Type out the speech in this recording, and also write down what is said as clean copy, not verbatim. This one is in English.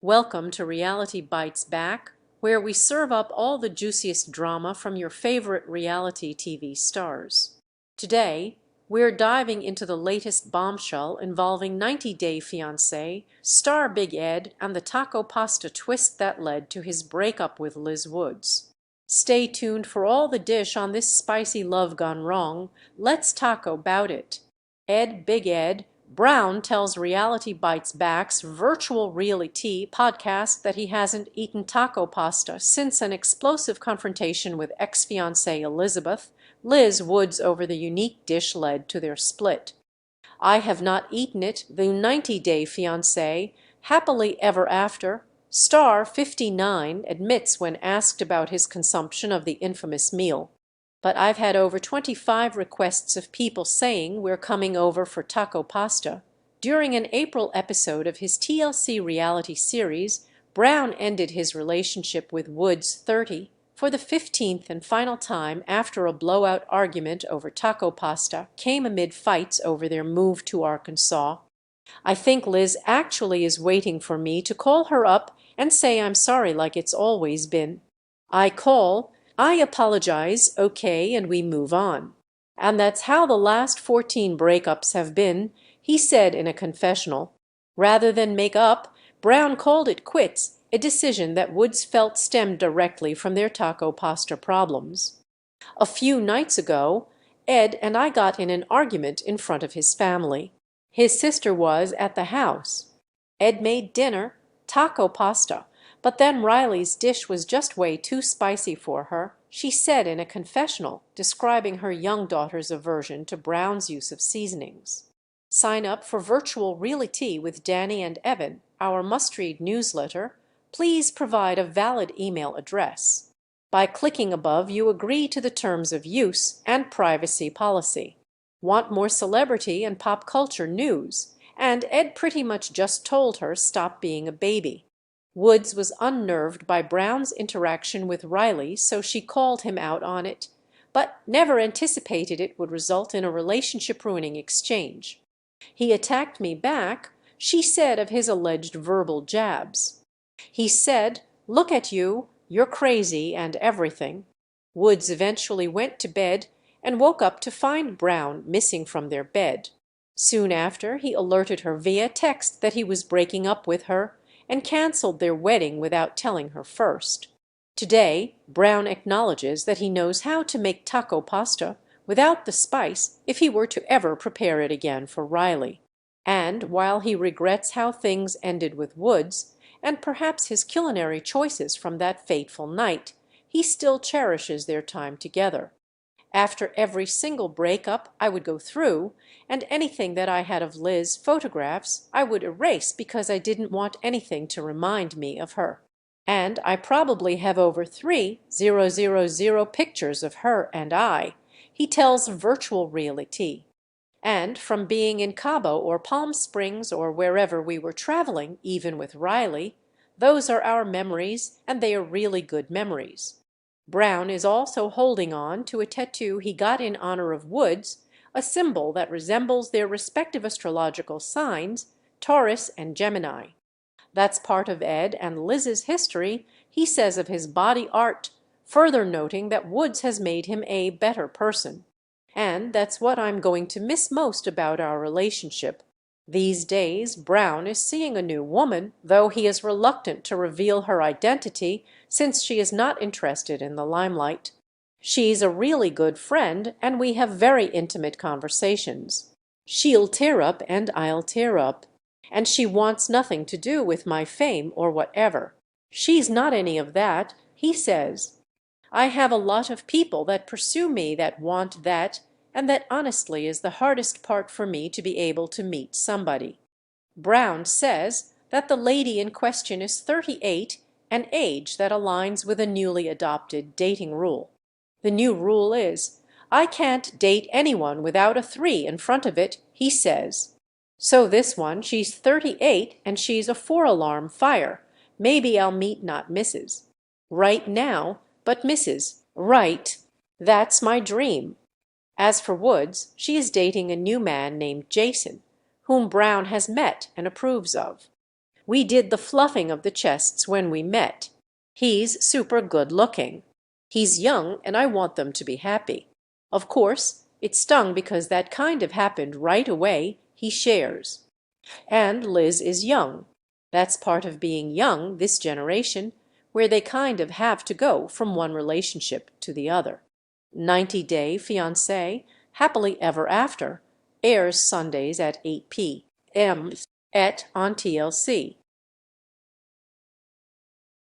Welcome to Reality Bites Back, where we serve up all the juiciest drama from your favorite reality TV stars. Today, we're diving into the latest bombshell involving 90 Day Fiancé, star Big Ed, and the taco pasta twist that led to his breakup with Liz Woods. Stay tuned for all the dish on this spicy love gone wrong. Let's talk about it. Big Ed, Brown tells Reality Bites Back's virtual reality podcast that he hasn't eaten taco pasta since an explosive confrontation with ex-fiancée Elizabeth. Liz Woods over the unique dish led to their split. I have not eaten it, the 90 Day Fiancé, happily ever after. Star 59 admits when asked about his consumption of the infamous meal. But I've had over 25 requests of people saying we're coming over for taco pasta. During an April episode of his TLC reality series, Brown ended his relationship with Woods, 30, for the 15th and final time after a blowout argument over taco pasta came amid fights over their move to Arkansas. I think Liz actually is waiting for me to call her up and say I'm sorry like it's always been. I apologize, okay, and we move on. And that's how the last 14 breakups have been, he said in a confessional. Rather than make up, Brown called it quits, a decision that Woods felt stemmed directly from their taco pasta problems. A few nights ago, Ed and I got in an argument in front of his family. His sister was at the house. Ed made dinner, taco pasta, but then Riley's dish was just way too spicy for her, she said in a confessional, describing her young daughter's aversion to Brown's use of seasonings. Sign up for Virtual Reality with Danny and Evan, our must-read newsletter. Please provide a valid email address. By clicking above, you agree to the terms of use and privacy policy. Want more celebrity and pop culture news? And Ed pretty much just told her stop being a baby. Woods was unnerved by Brown's interaction with Riley, so she called him out on it, but never anticipated it would result in a relationship-ruining exchange. He attacked me back, she said of his alleged verbal jabs. He said, "Look at you, you're crazy and everything." Woods eventually went to bed and woke up to find Brown missing from their bed. Soon after, he alerted her via text that he was breaking up with her and canceled their wedding without telling her first. Today, Brown acknowledges that he knows how to make taco pasta without the spice if he were to ever prepare it again for Riley. And while he regrets how things ended with Woods, and perhaps his culinary choices from that fateful night, he still cherishes their time together. After every single breakup I would go through, and anything that I had of Liz photographs I would erase because I didn't want anything to remind me of her. And I probably have over 3,000 pictures of her and I, he tells Virtual Reality. And from being in Cabo or Palm Springs or wherever we were traveling, even with Riley, those are our memories, and they are really good memories. Brown is also holding on to a tattoo he got in honor of Woods, a symbol that resembles their respective astrological signs, Taurus and Gemini. That's part of Ed and Liz's history, he says of his body art, further noting that Woods has made him a better person. And that's what I'm going to miss most about our relationship. These days, Brown is seeing a new woman, though he is reluctant to reveal her identity since she is not interested in the limelight. She's a really good friend, and we have very intimate conversations. She'll tear up and I'll tear up, and she wants nothing to do with my fame or whatever. She's not any of that, he says. I have a lot of people that pursue me that want that, and that honestly is the hardest part for me to be able to meet somebody. Brown says that the lady in question is 38, an age that aligns with a newly adopted dating rule. The new rule is, I can't date anyone without a 3 in front of it, he says. So this one, she's 38 and she's a 4-alarm fire. Maybe I'll meet not Mrs. Right now, but Mrs. Right. That's my dream. As for Woods, she is dating a new man named Jason, whom Brown has met and approves of. We did the fluffing of the chests when we met. He's super good looking. He's young and I want them to be happy. Of course, it stung because that kind of happened right away. He shares. And Liz is young. That's part of being young this generation, where they kind of have to go from one relationship to the other. 90-Day Fiancé, Happily Ever After airs Sundays at 8 p.m. on TLC.